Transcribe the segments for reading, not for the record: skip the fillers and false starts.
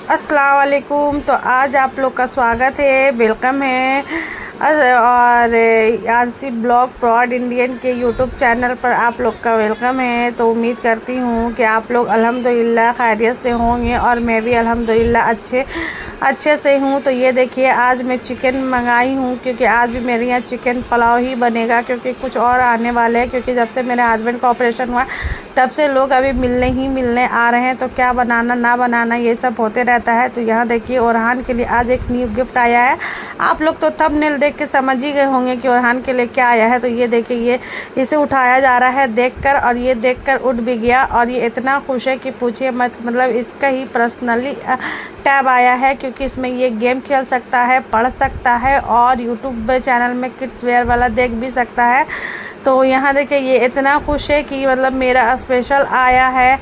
अस्सलाम वालेकुम। तो आज आप लोग का स्वागत है, वेलकम है। और आरसी ब्लॉग प्रॉड इंडियन के यूट्यूब चैनल पर आप लोग का वेलकम है। तो उम्मीद करती हूँ कि आप लोग अल्हम्दुलिल्लाह खैरियत से होंगे और मैं भी अल्हम्दुलिल्लाह अच्छे से हूँ। तो ये देखिए, आज मैं चिकन मंगाई हूँ क्योंकि आज भी मेरे यहाँ चिकन पुलाव ही बनेगा, क्योंकि कुछ और आने वाले हैं। क्योंकि जब से मेरे हस्बैंड का ऑपरेशन हुआ तब से लोग अभी मिलने आ रहे हैं, तो क्या बनाना ना बनाना ये सब होते रहता है। तो यहाँ देखिए, ओरहान के लिए आज एक न्यू गिफ्ट आया है। आप लोग तो थंबनेल देख के समझ ही गए होंगे कि ओरहान के लिए क्या आया है। तो ये देखिए, ये इसे उठाया जा रहा है देखकर, और ये देखकर उठ भी गया और ये इतना खुश है कि पूछिए मत। मतलब इसका ही पर्सनली टैब आया है, क्योंकि इसमें ये गेम खेल सकता है, पढ़ सकता है और यूट्यूब चैनल में किड्स वेयर वाला देख भी सकता है। तो यहाँ देखिए, ये इतना खुश है कि मतलब मेरा स्पेशल आया है,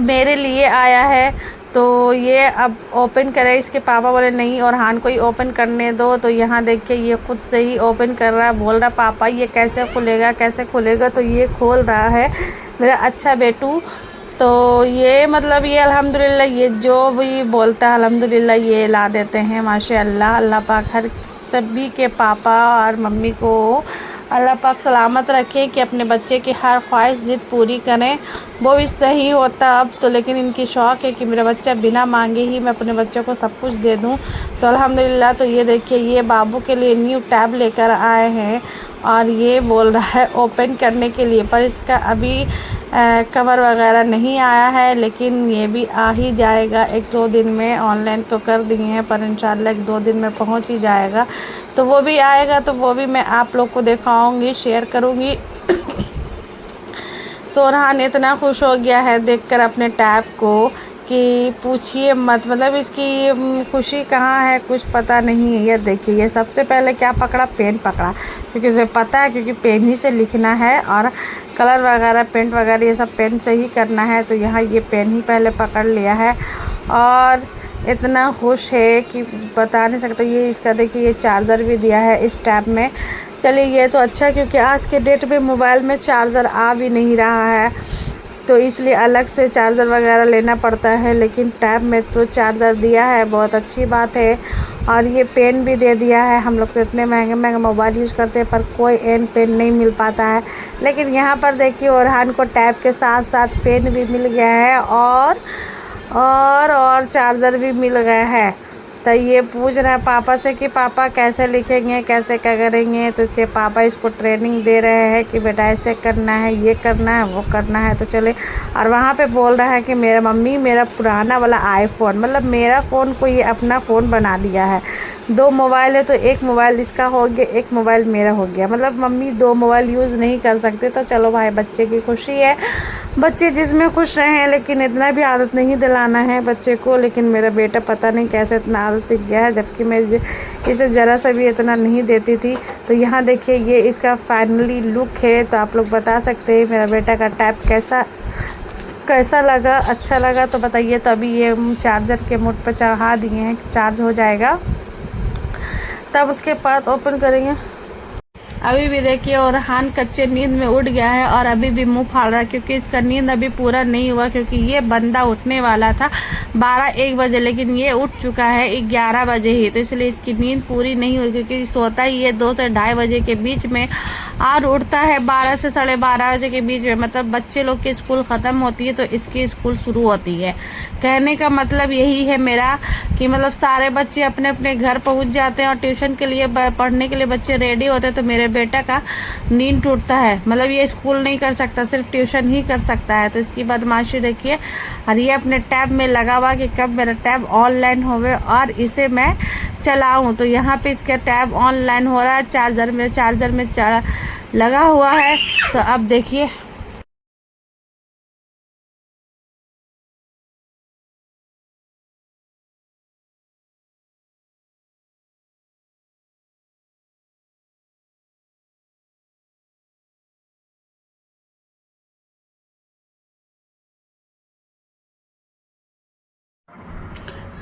मेरे लिए आया है। तो ये अब ओपन करे। इसके पापा बोले नहीं, ओरहान को ही ओपन करने दो। तो यहाँ देखिए, ये खुद से ही ओपन कर रहा है, बोल रहा पापा ये कैसे खुलेगा कैसे खुलेगा। तो ये खोल रहा है मेरा अच्छा बेटू। तो ये मतलब ये अल्हम्दुलिल्लाह, ये जो भी बोलता है अल्हम्दुलिल्लाह ये ला देते हैं। माशाअल्लाह, अल्लाह पाक हर सभी के पापा और मम्मी को अल्लाह पाक सलामत रखे कि अपने बच्चे की हर ख्वाहिश ज़िद पूरी करें। वो भी सही होता अब तो, लेकिन इनकी शौक़ है कि मेरा बच्चा बिना मांगे ही मैं अपने बच्चे को सब कुछ दे दूं। तो अल्हम्दुलिल्लाह। तो ये देखिए, ये बाबू के लिए न्यू टैब लेकर आए हैं और ये बोल रहा है ओपन करने के लिए, पर इसका अभी कवर वगैरह नहीं आया है, लेकिन ये भी आ ही जाएगा 1-2 दिन में। ऑनलाइन तो कर दिए हैं, पर इंशाल्लाह 1-2 दिन में पहुंच ही जाएगा। तो वो भी आएगा, तो वो भी मैं आप लोग को दिखाऊंगी, शेयर करूंगी। तो ओरहान इतना खुश हो गया है देखकर अपने टैब को कि पूछिए मत। मतलब इसकी खुशी कहाँ है कुछ पता नहीं है। ये देखिए, ये सबसे पहले क्या पकड़ा, पेन पकड़ा, क्योंकि उसे पता है क्योंकि पेन ही से लिखना है और कलर वगैरह पेंट वगैरह ये सब पेन से ही करना है। तो यहाँ ये पेन ही पहले पकड़ लिया है और इतना खुश है कि बता नहीं सकता। ये इसका देखिए, ये चार्जर भी दिया है इस टैब में। चलिए ये तो अच्छा है, क्योंकि आज के डेट में मोबाइल में चार्जर आ भी नहीं रहा है, तो इसलिए अलग से चार्जर वगैरह लेना पड़ता है। लेकिन टैब में तो चार्जर दिया है, बहुत अच्छी बात है। और ये पेन भी दे दिया है। हम लोग तो इतने महंगे महंगे मोबाइल यूज़ करते हैं, पर कोई एन पेन नहीं मिल पाता है। लेकिन यहाँ पर देखिए, ओरहान को टैब के साथ साथ पेन भी मिल गया है और चार्जर भी मिल गया है। तो ये पूछ रहा है पापा से कि पापा कैसे लिखेंगे, कैसे क्या करेंगे। तो इसके पापा इसको ट्रेनिंग दे रहे हैं कि बेटा ऐसे करना है, ये करना है, वो करना है। तो चले। और वहाँ पे बोल रहा है कि मेरा मम्मी मेरा पुराना वाला आईफोन, मतलब मेरा फ़ोन को ये अपना फ़ोन बना लिया है। 2 मोबाइल है, तो एक मोबाइल इसका हो गया, एक मोबाइल मेरा हो गया। मतलब मम्मी 2 मोबाइल यूज़ नहीं कर सकते। तो चलो भाई, बच्चे की खुशी है, बच्चे जिसमें खुश रहें। लेकिन इतना भी आदत नहीं दिलाना है बच्चे को। लेकिन मेरा बेटा पता नहीं कैसे इतना आदत सीख गया है, जबकि मैं इसे ज़रा सा भी इतना नहीं देती थी। तो यहाँ देखिए, ये इसका फाइनली लुक है। तो आप लोग बता सकते हैं मेरा बेटा का टैब कैसा लगा। अच्छा लगा तो बताइए। तो अभी ये चार्जर के मोड पर चढ़ा दिए हैं, चार्ज हो जाएगा तब उसके बाद ओपन करेंगे। अभी भी देखिए, ओरहान कच्चे नींद में उठ गया है और अभी भी मुंह फाड़ रहा है, क्योंकि इसका नींद अभी पूरा नहीं हुआ। क्योंकि ये बंदा उठने वाला था 12-1 बजे, लेकिन ये उठ चुका है 11 बजे ही। तो इसलिए इसकी नींद पूरी नहीं हुई, क्योंकि सोता ही ये 2 से 2:30 बजे के बीच में और उठता है 12 से 12:30 बजे के बीच में। मतलब बच्चे लोग की स्कूल ख़त्म होती है तो इसकी स्कूल शुरू होती है। कहने का मतलब यही है मेरा कि मतलब सारे बच्चे अपने अपने घर पहुंच जाते हैं और ट्यूशन के लिए पढ़ने के लिए बच्चे रेडी होते हैं। तो मेरे बेटा का नींद टूटता है, मतलब ये स्कूल नहीं कर सकता, सिर्फ ट्यूशन ही कर सकता है। तो इसकी बदमाशी देखिए। और ये अपने टैब में लगा हुआ कि कब मेरा टैब ऑनलाइन होवे और इसे मैं चलाऊं। तो यहाँ पे इसका टैब ऑनलाइन हो रहा है, चार्जर में लगा हुआ है। तो अब देखिए,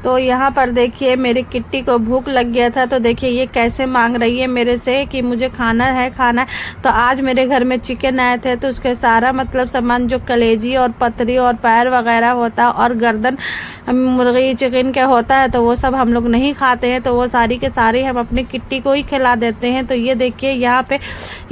तो यहाँ पर देखिए मेरी किट्टी को भूख लग गया था, तो देखिए ये कैसे मांग रही है मेरे से कि मुझे खाना है खाना है। तो आज मेरे घर में चिकन आए थे, तो उसके सारा मतलब सामान जो कलेजी और पतरी और पैर वगैरह होता है और गर्दन मुर्गी चिकन का होता है, तो वो सब हम लोग नहीं खाते हैं, तो वो सारी के सारी हम अपनी किट्टी को ही खिला देते हैं। तो ये देखिए यहाँ पे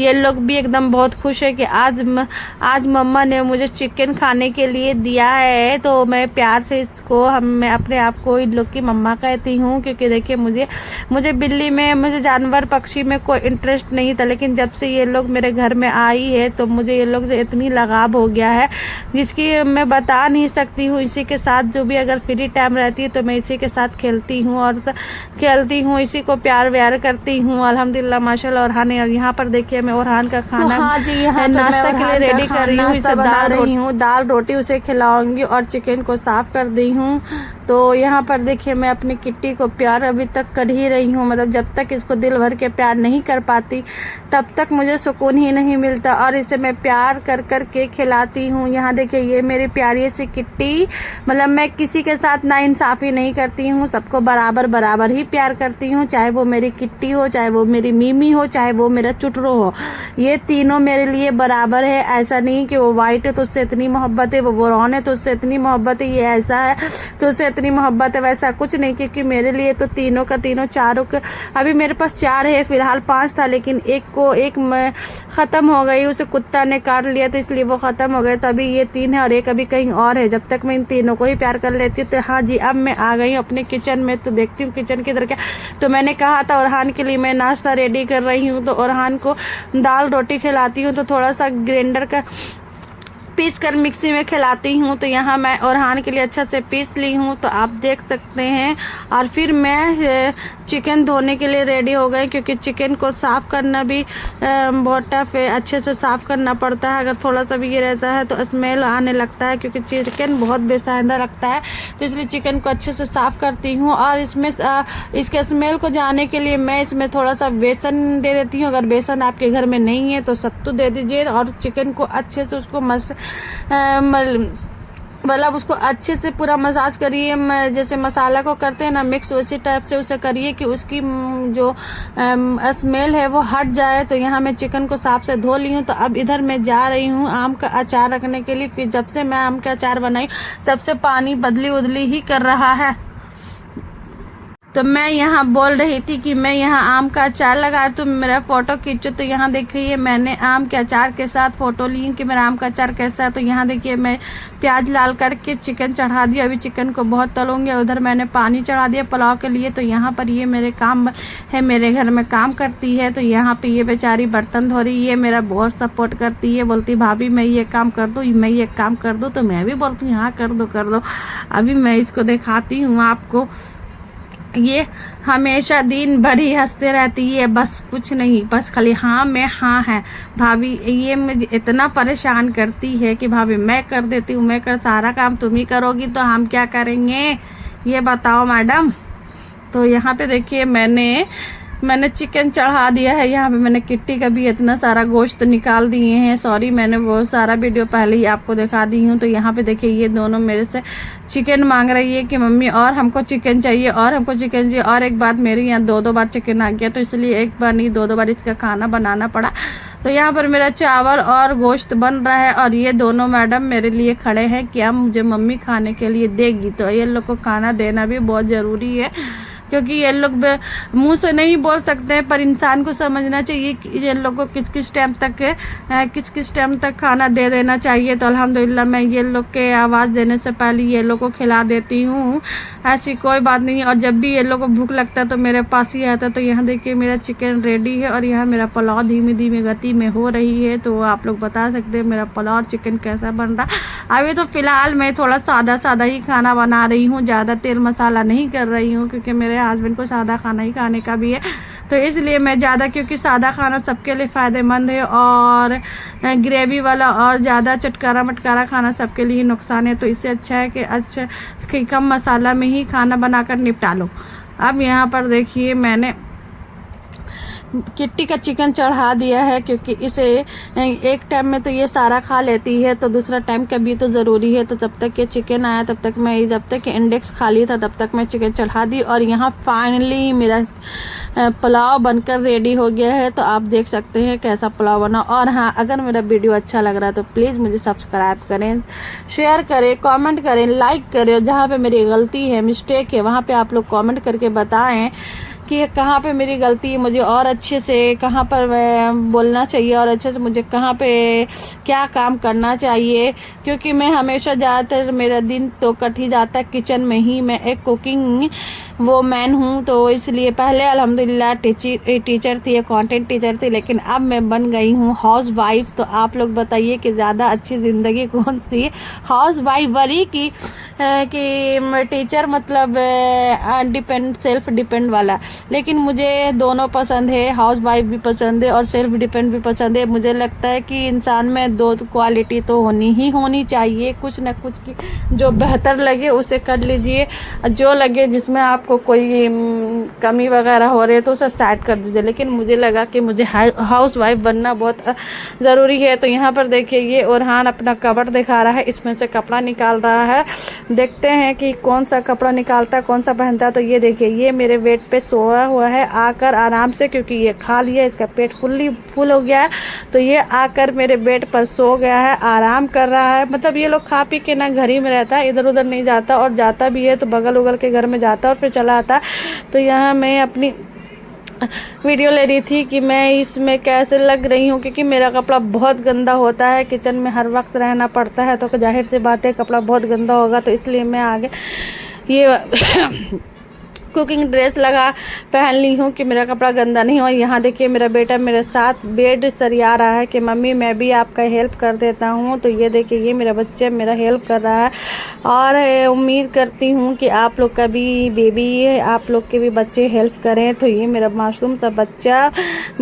ये लोग भी एकदम बहुत खुश है कि आज मम्मा ने मुझे चिकन खाने के लिए दिया है। तो मैं प्यार से इसको मैं अपने आप को इन लोग की मम्मा कहती हूँ, क्योंकि देखिए मुझे बिल्ली में, मुझे जानवर पक्षी में कोई इंटरेस्ट नहीं था, लेकिन जब से ये लोग मेरे घर में आई है तो मुझे ये लोग से इतनी लगाव हो गया है जिसकी मैं बता नहीं सकती हूँ। इसी के साथ जो भी अगर फ्री टाइम रहती है तो मैं इसी के साथ खेलती हूँ इसी को प्यार व्यार करती हूँ। अल्हम्दुलिल्लाह माशाल्लाह। ओरहान यहाँ पर देखिए मैं ओरहान का खाना हाँ जी, नाश्ता के लिए रेडी कर रही हूँ। इसे दाल रोटी उसे खिलाऊंगी और चिकन को साफ कर दी हूँ। तो यहाँ पर देखिए मैं अपनी किट्टी को प्यार अभी तक कर ही रही हूँ, मतलब जब तक इसको दिल भर के प्यार नहीं कर पाती तब तक मुझे सुकून ही नहीं मिलता, और इसे मैं प्यार कर कर के खिलाती हूँ। यहाँ देखिए ये मेरी प्यारी सी किट्टी, मतलब मैं किसी के साथ नाइंसाफ़ी नहीं करती हूँ, सबको बराबर ही प्यार करती हूँ, चाहे वो मेरी किट्टी हो, चाहे वो मेरी मीमी हो, चाहे वो मेरा चुटरू हो, ये तीनों मेरे लिए बराबर है। ऐसा नहीं कि वो वाइट है तो उससे इतनी मोहब्बत है, वो ब्राउन है तो उससे इतनी मोहब्बत है, ये ऐसा है तो उससे इतनी मोहब्बत है, वैसा कुछ नहीं। क्योंकि मेरे लिए तो तीनों का तीनों, चारों का, अभी मेरे पास 4 है, फिलहाल 5 था, लेकिन एक ख़त्म हो गई, उसे कुत्ता ने काट लिया तो इसलिए वो ख़त्म हो गए। तो अभी ये 3 है और एक अभी कहीं और है। जब तक मैं इन तीनों को ही प्यार कर लेती हूँ। तो हाँ जी, अब मैं आ गई हूँ अपने किचन में, तो देखती हूँ किचन की तरह क्या। तो मैंने कहा था ओरहान के लिए मैं नाश्ता रेडी कर रही हूँ, तो ओरहान को दाल रोटी खिलाती हूँ, तो थोड़ा सा ग्राइंडर का पीस कर मिक्सी में खिलाती हूँ। तो यहाँ मैं ओरहान के लिए अच्छा से पीस ली हूँ, तो आप देख सकते हैं। और फिर मैं चिकन धोने के लिए रेडी हो गई, क्योंकि चिकन को साफ़ करना भी बहुत टफ है, अच्छे से साफ़ करना पड़ता है। अगर थोड़ा सा भी ये रहता है तो स्मेल आने लगता है, क्योंकि चिकन बहुत बेसाइंदा लगता है, तो इसलिए चिकन को अच्छे से साफ़ करती हूँ। और इसमें इसके स्मेल को जाने के लिए मैं इसमें थोड़ा सा बेसन दे देती हूँ। अगर बेसन आपके घर में नहीं है तो सत्तू दे दीजिए, और चिकन को अच्छे से उसको मतलब उसको अच्छे से पूरा मसाज करिए, जैसे मसाला को करते हैं ना मिक्स, उसी टाइप से उसे करिए कि उसकी जो स्मेल है वो हट जाए। तो यहाँ मैं चिकन को साफ से धो ली हूँ। तो अब इधर मैं जा रही हूँ आम का अचार रखने के लिए, कि जब से मैं आम का अचार बनाई तब से पानी बदली ही कर रहा है। तो मैं यहाँ बोल रही थी कि मैं यहाँ आम का अचार लगा, तो मेरा फ़ोटो खींचो। तो यहाँ देखिए मैंने आम के अचार के साथ फ़ोटो ली कि मेरा आम का अचार कैसा है। तो यहाँ देखिए मैं प्याज लाल करके चिकन चढ़ा दिया, अभी चिकन को बहुत तलूँगी। उधर मैंने पानी चढ़ा दिया पुलाव के लिए। तो यहाँ पर ये मेरे काम है, मेरे घर में काम करती है। तो यहाँ पर ये बेचारी बर्तन धो रही है, मेरा बहुत सपोर्ट करती है, बोलती भाभी मैं ये काम कर दूँ, मैं ये काम कर दूँ। तो मैं भी बोलती हूँ हाँ कर दो। अभी मैं इसको दिखाती हूँ आपको। ये हमेशा दिन भर ही हंसते रहती है, बस कुछ नहीं, बस खाली हाँ में हाँ है। भाभी ये मुझे इतना परेशान करती है कि भाभी मैं कर देती हूँ, सारा काम तुम ही करोगी तो हम क्या करेंगे, ये बताओ मैडम। तो यहाँ पे देखिए मैंने चिकन चढ़ा दिया है। यहाँ पे मैंने किट्टी का भी इतना सारा गोश्त निकाल दिए हैं। सॉरी, मैंने वो सारा वीडियो पहले ही आपको दिखा दी हूँ। तो यहाँ पे देखिए ये दोनों मेरे से चिकन मांग रही है कि मम्मी और हमको चिकन चाहिए, और हमको चिकन चाहिए। और एक बात, मेरे यहाँ 2 बार चिकन आ गया, तो इसलिए एक बार नहीं 2 बार इसका खाना बनाना पड़ा। तो यहाँ पर मेरा चावल और गोश्त बन रहा है, और ये दोनों मैडम मेरे लिए खड़े हैं कि अब मुझे मम्मी खाने के लिए देगी। तो ये लोग को खाना देना भी बहुत ज़रूरी है, क्योंकि ये लोग मुंह से नहीं बोल सकते हैं, पर इंसान को समझना चाहिए कि ये लोग को किस किस टाइम तक खाना दे देना चाहिए। तो अल्हम्दुलिल्लाह मैं ये लोग के आवाज़ देने से पहले ये लोग को खिला देती हूँ, ऐसी कोई बात नहीं है। और जब भी ये लोग को भूख लगता है तो मेरे पास ही आता है। तो यहाँ देखिए मेरा चिकन रेडी है, और यहाँ मेरा पुलाव धीमी गति में हो रही है। तो आप लोग बता सकते हैं मेरा पुलाव और चिकन कैसा बन रहा है। अभी तो फ़िलहाल मैं थोड़ा सादा ही खाना बना रही हूँ, ज़्यादा तेल मसाला नहीं कर रही हूँ, क्योंकि मेरे हस्बैंड को सादा खाना ही खाने का भी है। तो इसलिए मैं ज़्यादा, क्योंकि सादा खाना सबके लिए फ़ायदेमंद है, और ग्रेवी वाला और ज़्यादा चटकारा मटकारा खाना सबके लिए नुकसान है। तो इससे अच्छा है कि कम मसाला में ही खाना बनाकर निपटा लो। अब यहाँ पर देखिए मैंने किट्टी का चिकन चढ़ा दिया है, क्योंकि इसे एक टाइम में तो ये सारा खा लेती है, तो दूसरा टाइम का भी तो ज़रूरी है। तो जब तक ये चिकन आया तब तक मैं, जब तक इंडेक्स खाली था तब तक मैं चिकन चढ़ा दी। और यहाँ फाइनली मेरा पुलाव बनकर रेडी हो गया है। तो आप देख सकते हैं कैसा पुलाव बना। और हाँ, अगर मेरा वीडियो अच्छा लग रहा है तो प्लीज़ मुझे सब्सक्राइब करें, शेयर करें, कमेंट करें, लाइक करें। जहाँ पे मेरी गलती है, मिस्टेक है, वहाँ पे आप लोग कमेंट करके बताएं कि कहाँ पे मेरी गलती है, मुझे और अच्छे से कहाँ पर बोलना चाहिए, और अच्छे से मुझे कहाँ पे क्या काम करना चाहिए। क्योंकि मैं हमेशा ज़्यादातर मेरा दिन तो कट ही जाता है किचन में ही। मैं एक कुकिंग वो मैन हूँ, तो इसलिए पहले अल्हम्दुलिल्लाह टीचर थी, कंटेंट टीचर थी, लेकिन अब मैं बन गई हूँ हाउस वाइफ। तो आप लोग बताइए कि ज़्यादा अच्छी ज़िंदगी कौन सी है, हाउस वाइफ वाली कि टीचर, मतलब सेल्फ डिपेंड वाला। लेकिन मुझे दोनों पसंद है, हाउस वाइफ भी पसंद है और सेल्फ डिपेंड भी पसंद है। मुझे लगता है कि इंसान में दो क्वालिटी तो होनी चाहिए, कुछ न कुछ की। जो बेहतर लगे उसे कर लीजिए, जो लगे जिसमें आपको कोई कमी वगैरह हो रही है तो उसे साइड कर दीजिए। लेकिन मुझे लगा कि मुझे हाउस वाइफ बनना बहुत ज़रूरी है। तो यहाँ पर देखिए, ये ओरहान अपना कबर्ड दिखा रहा है, इसमें से कपड़ा निकाल रहा है। देखते हैं कि कौन सा कपड़ा निकालता है, कौन सा पहनता है। तो ये देखिए, ये मेरे बेड पे सोया हुआ है आकर आराम से, क्योंकि ये खा लिया, इसका पेट फुल हो गया है। तो ये आकर मेरे बेड पर सो गया है, आराम कर रहा है। मतलब ये लोग खा पी के ना घर ही में रहता है, इधर उधर नहीं जाता, और जाता भी है तो बगल उगल के घर में जाता है और फिर चला आता है। तो यहाँ मैं अपनी वीडियो ले रही थी कि मैं इसमें कैसे लग रही हूँ, क्योंकि मेरा कपड़ा बहुत गंदा होता है, किचन में हर वक्त रहना पड़ता है, तो जाहिर सी बात है कपड़ा बहुत गंदा होगा। तो इसलिए मैं आगे ये कुकिंग ड्रेस पहन ली हूँ कि मेरा कपड़ा गंदा नहीं हो। और यहाँ देखिए, मेरा बेटा मेरे साथ बेड सरिया रहा है कि मम्मी मैं भी आपका हेल्प कर देता हूँ। तो ये देखिए, ये मेरा बच्चा मेरा हेल्प कर रहा है। और उम्मीद करती हूँ कि आप लोग का भी बेबी है, आप लोग के भी बच्चे हेल्प करें। तो ये मेरा मासूम सा बच्चा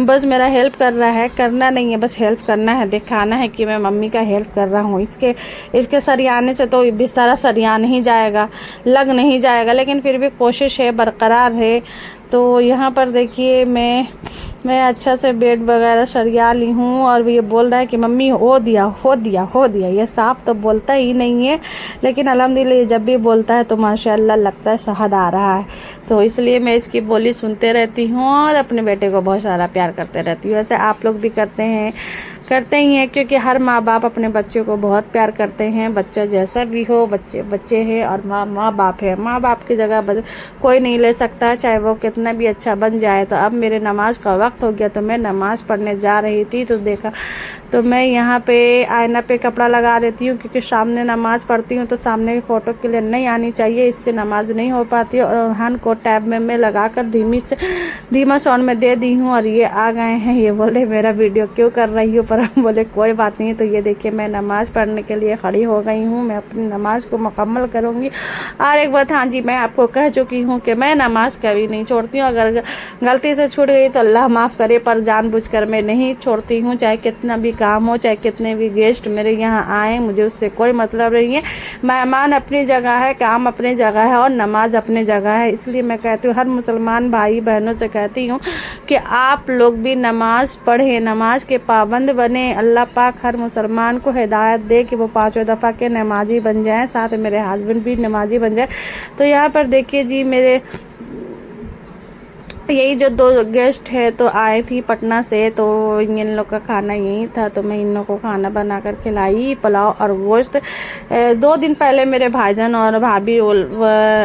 बस मेरा हेल्प कर रहा है, करना नहीं है, बस हेल्प करना है, दिखाना है कि मैं मम्मी का हेल्प कर रहा हूँ। इसके सरियाने से तो बिस्तारा सरिया नहीं जाएगा, लग नहीं जाएगा, लेकिन फिर भी कोशिश है, बरकरार है। तो यहाँ पर देखिए, मैं अच्छा से बेड वगैरह सरिया ली हूँ। और ये बोल रहा है कि मम्मी हो दिया हो दिया हो दिया। ये साफ तो बोलता ही नहीं है, लेकिन अल्हम्दुलिल्लाह जब भी बोलता है तो माशाल्लाह लगता है शहद आ रहा है। तो इसलिए मैं इसकी बोली सुनते रहती हूँ और अपने बेटे को बहुत सारा प्यार करते रहती हूँ। वैसे आप लोग भी करते ही हैं, क्योंकि हर माँ बाप अपने बच्चों को बहुत प्यार करते हैं। बच्चा जैसा भी हो, बच्चे हैं और माँ बाप है। माँ बाप की जगह कोई नहीं ले सकता, चाहे वो कितना भी अच्छा बन जाए। तो अब मेरे नमाज का वक्त हो गया, तो मैं नमाज पढ़ने जा रही थी, तो देखा तो मैं यहाँ पे आईना पे कपड़ा लगा देती हूँ, क्योंकि सामने नमाज पढ़ती हूँ तो सामने की फ़ोटो क्लियर नहीं आनी चाहिए, इससे नमाज नहीं हो पाती। और ओरहान को टैब में मैं लगा कर धीमा साउंड में दे दी हूँ। और ये आ गए हैं, ये बोले मेरा वीडियो क्यों कर रही हो, पर हम बोले कोई बात नहीं। तो ये देखिए, मैं नमाज़ पढ़ने के लिए खड़ी हो गई हूँ, मैं अपनी नमाज को मुकम्मल करूँगी। और एक बात, हाँ जी, मैं आपको कह चुकी हूँ कि मैं नमाज कभी नहीं छोड़ती हूँ। अगर गलती से छूट गई तो अल्लाह माफ़ करे, पर जानबूझकर मैं नहीं छोड़ती हूँ। चाहे कितना भी काम हो, चाहे कितने भी गेस्ट मेरे यहाँ आए, मुझे उससे कोई मतलब नहीं है। मेहमान अपनी जगह है, काम अपनी जगह है और नमाज अपनी जगह है। इसलिए मैं कहती हूँ, हर मुसलमान भाई बहनों से कहती हूँ कि आप लोग भी नमाज पढ़ें, नमाज के पाबंद बने। अल्लाह पाक हर मुसलमान को हिदायत दे कि वो 5 दफ़ा के नमाजी बन जाएं, साथ मेरे हस्बैंड भी नमाजी बन जाए। तो यहाँ पर देखिए जी, मेरे यही जो 2 गेस्ट है तो आए थी पटना से, तो इन लोग का खाना यही था। तो मैं इन लोग को खाना बना कर खिलाई, पुलाव और गोश्त। 2 दिन पहले मेरे भाईजान और भाभी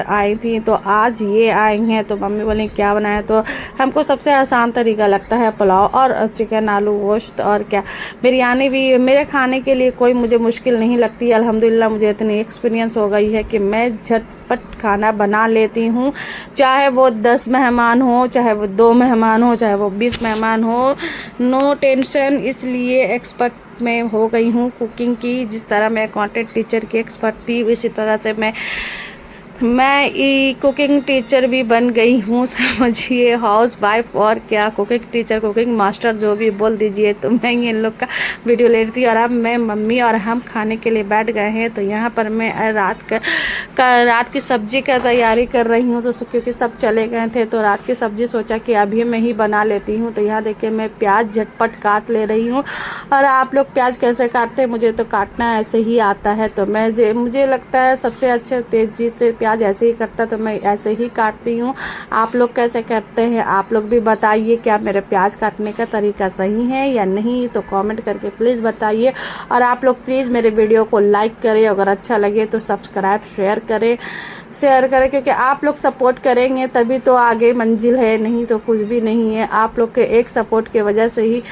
आई थी, तो आज ये आई हैं। तो मम्मी बोली क्या बनाया, तो हमको सबसे आसान तरीका लगता है पुलाव और चिकन आलू गोश्त। और क्या, बिरयानी भी मेरे खाने के लिए कोई मुझे मुश्किल नहीं लगती। अल्हम्दुलिल्लाह मुझे इतनी एक्सपीरियंस हो गई है कि मैं झटपट खाना बना लेती हूँ, चाहे वो 10 मेहमान हो, चाहे वो 2 मेहमान हो, चाहे वो 20 मेहमान हो, नो टेंशन। इसलिए एक्सपर्ट मैं हो गई हूँ कुकिंग की। जिस तरह मैं कंटेंट टीचर की एक्सपर्ट थी, इसी तरह से मैं मैं कुकिंग टीचर भी बन गई हूँ, समझिए, हाउस वाइफ और क्या, कुकिंग टीचर, कुकिंग मास्टर, जो भी बोल दीजिए। तो मैं इन लोग का वीडियो ले रही थी और अब मैं, मम्मी और हम खाने के लिए बैठ गए हैं। तो यहाँ पर मैं रात की सब्जी का तैयारी कर रही हूँ। तो क्योंकि सब चले गए थे तो रात की सब्जी सोचा कि अभी मैं ही बना लेती हूँ। तो यहाँ देखिए मैं प्याज झटपट काट ले रही हूँ। और आप लोग प्याज कैसे काटते हैं? मुझे तो काटना ऐसे ही आता है। तो मुझे लगता है सबसे अच्छे तेजी से प्याज ऐसे ही कटता, तो मैं ऐसे ही काटती हूँ। आप लोग कैसे काटते हैं? आप लोग भी बताइए, क्या मेरे प्याज काटने का तरीका सही है या नहीं? तो कमेंट करके प्लीज़ बताइए। और आप लोग प्लीज़ मेरे वीडियो को लाइक करें, अगर अच्छा लगे तो सब्सक्राइब शेयर करें, क्योंकि आप लोग सपोर्ट करेंगे तभी तो आगे मंजिल है, नहीं तो कुछ भी नहीं है। आप लोग के एक सपोर्ट की वजह से ही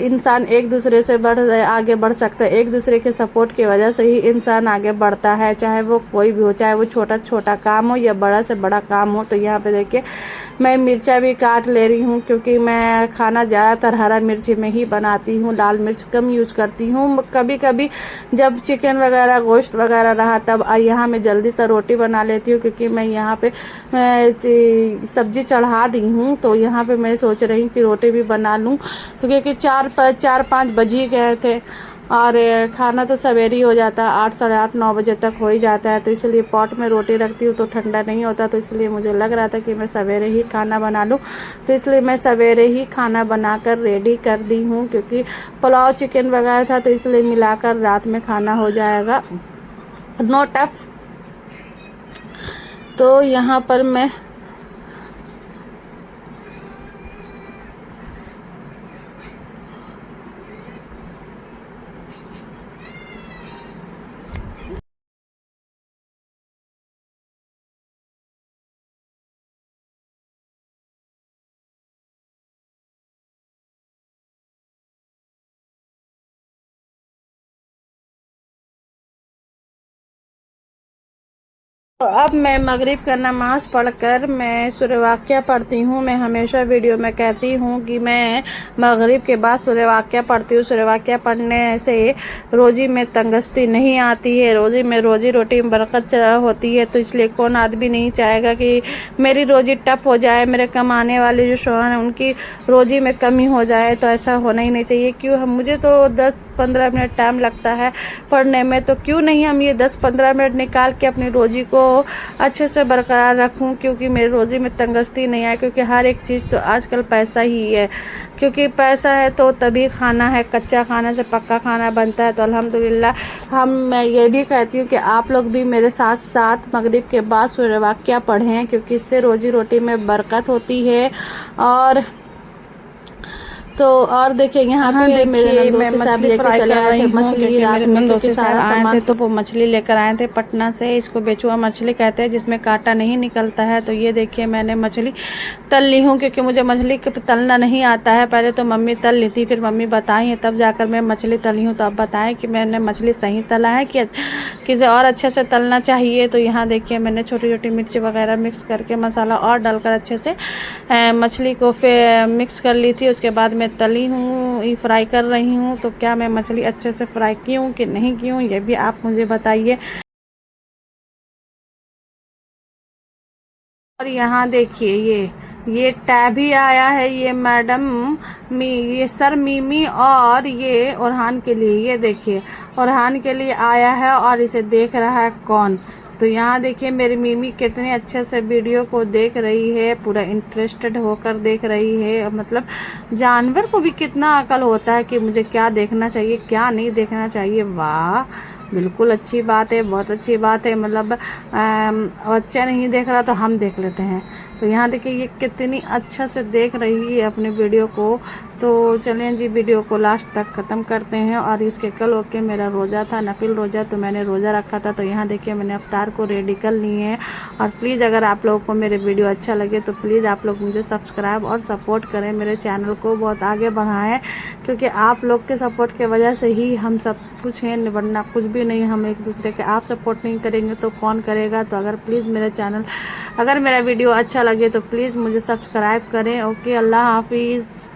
इंसान एक दूसरे से आगे बढ़ सकता है। एक दूसरे के सपोर्ट की वजह से ही इंसान आगे बढ़ता है, चाहे वो कोई भी हो, चाहे वो छोटा काम हो या बड़ा से बड़ा काम हो। तो यहाँ पे देखिए मैं मिर्चा भी काट ले रही हूँ, क्योंकि मैं खाना ज़्यादातर हरा मिर्ची में ही बनाती हूँ, लाल मिर्च कम यूज करती हूँ। कभी कभी जब चिकन वगैरह, गोश्त वगैरह रहा तब यहाँ मैं जल्दी से रोटी बना लेती हूँ, क्योंकि मैं यहाँ पे सब्जी चढ़ा दी हूँ। तो यहाँ पे मैं सोच रही हूँ कि रोटी भी बना लूँ, तो क्योंकि 4-5 बज ही गए थे और खाना तो सवेरे ही हो जाता है, 8, साढ़े 8, 9 बजे तक हो ही जाता है। तो इसलिए पॉट में रोटी रखती हूँ तो ठंडा नहीं होता। तो इसलिए मुझे लग रहा था कि मैं सवेरे ही खाना बना लूँ। तो इसलिए मैं सवेरे ही खाना बनाकर रेडी कर दी हूँ, क्योंकि पुलाव चिकन वगैरह था, तो इसलिए मिलाकर रात में खाना हो जाएगा, नो टफ। तो यहाँ पर मैं तो अब मैं मगरिब का नमाज़ पढ़कर मैं सूर्य वाक़या पढ़ती हूँ। मैं हमेशा वीडियो में कहती हूँ कि मैं मगरिब के बाद सूर्य वाक़या पढ़ती हूँ। सूर्य वाक़या पढ़ने से रोज़ी में तंगस्ती नहीं आती है, रोज़ी में रोज़ी रोटी में बरकत होती है। तो इसलिए कौन आदमी नहीं चाहेगा कि मेरी रोज़ी टफ हो जाए, मेरे कमाने वाले जो शौहर हैं उनकी रोज़ी में कमी हो जाए। तो ऐसा होना ही नहीं चाहिए। क्यों मुझे तो 10-15 मिनट टाइम लगता है पढ़ने में, तो क्यों नहीं हम ये 10-15 मिनट निकाल के अपनी रोज़ी को अच्छे से बरकरार रखूं, क्योंकि मेरी रोज़ी में तंगस्ती नहीं आए। क्योंकि हर एक चीज़ तो आजकल पैसा ही है, क्योंकि पैसा है तो तभी खाना है, कच्चा खाना से पक्का खाना बनता है। तो अल्हम्दुलिल्लाह मैं ये भी कहती हूँ कि आप लोग भी मेरे साथ साथ मगरिब के बाद सूर्य वाक़या पढ़ें, क्योंकि इससे रोज़ी रोटी में बरकत होती है। और देखिए यहाँ पे मेरे नंदों से साहब लेकर चले आए थे मछली, रात में क्योंकि सारा सामान, तो वो मछली लेकर आए थे पटना से। इसको बेचुआ मछली कहते हैं, जिसमें कांटा नहीं निकलता है। तो ये देखिए मैंने मछली तल ली हूँ, क्योंकि मुझे मछली तलना नहीं आता है। पहले तो मम्मी तल ली थी, फिर मम्मी बताई है तब जाकर मैं मछली तली हूँ। तो अब बताएं कि मैंने मछली सही तला है कि किसी और अच्छे से तलना चाहिए। तो यहाँ देखिए मैंने छोटी छोटी मिर्ची वगैरह मिक्स करके मसाला और डालकर अच्छे से मछली को फिर मिक्स कर ली थी। उसके बाद मैं तली हूँ, ये फ्राई कर रही हूँ। तो क्या मैं मछली अच्छे से फ्राई की हूँ कि नहीं की हूँ, ये भी आप मुझे बताइए। और यहाँ देखिए ये टैब ही आया है, ये मैडम ये सर मीमी और ये ओरहान के लिए, ये देखिए ओरहान के लिए आया है और इसे देख रहा है कौन। तो यहाँ देखिए मेरी मीमी कितने अच्छे से वीडियो को देख रही है, पूरा इंटरेस्टेड होकर देख रही है। मतलब जानवर को भी कितना अकल होता है कि मुझे क्या देखना चाहिए क्या नहीं देखना चाहिए। वाह, बिल्कुल अच्छी बात है, बहुत अच्छी बात है। मतलब बच्चा नहीं देख रहा तो हम देख लेते हैं। तो यहाँ देखिए ये कितनी अच्छा से देख रही है अपने वीडियो को। तो चलें जी वीडियो को लास्ट तक ख़त्म करते हैं। और इसके कल होके मेरा रोज़ा था, नफिल रोज़ा, तो मैंने रोज़ा रखा था। तो यहाँ देखिए मैंने अफ्तार को रेडी कर लिए हैं। और प्लीज़ अगर आप लोगों को मेरे वीडियो अच्छा लगे तो प्लीज़ आप लोग मुझे सब्सक्राइब और सपोर्ट करें, मेरे चैनल को बहुत आगे बढ़ाएं, क्योंकि आप लोग के सपोर्ट की वजह से ही हम सब कुछ हैं, वरना कुछ भी नहीं। हम एक दूसरे के आप सपोर्ट नहीं करेंगे तो कौन करेगा। तो अगर प्लीज़ अगर मेरा वीडियो अच्छा लगे तो प्लीज़ मुझे सब्सक्राइब करें। ओके, अल्लाह हाफिज़।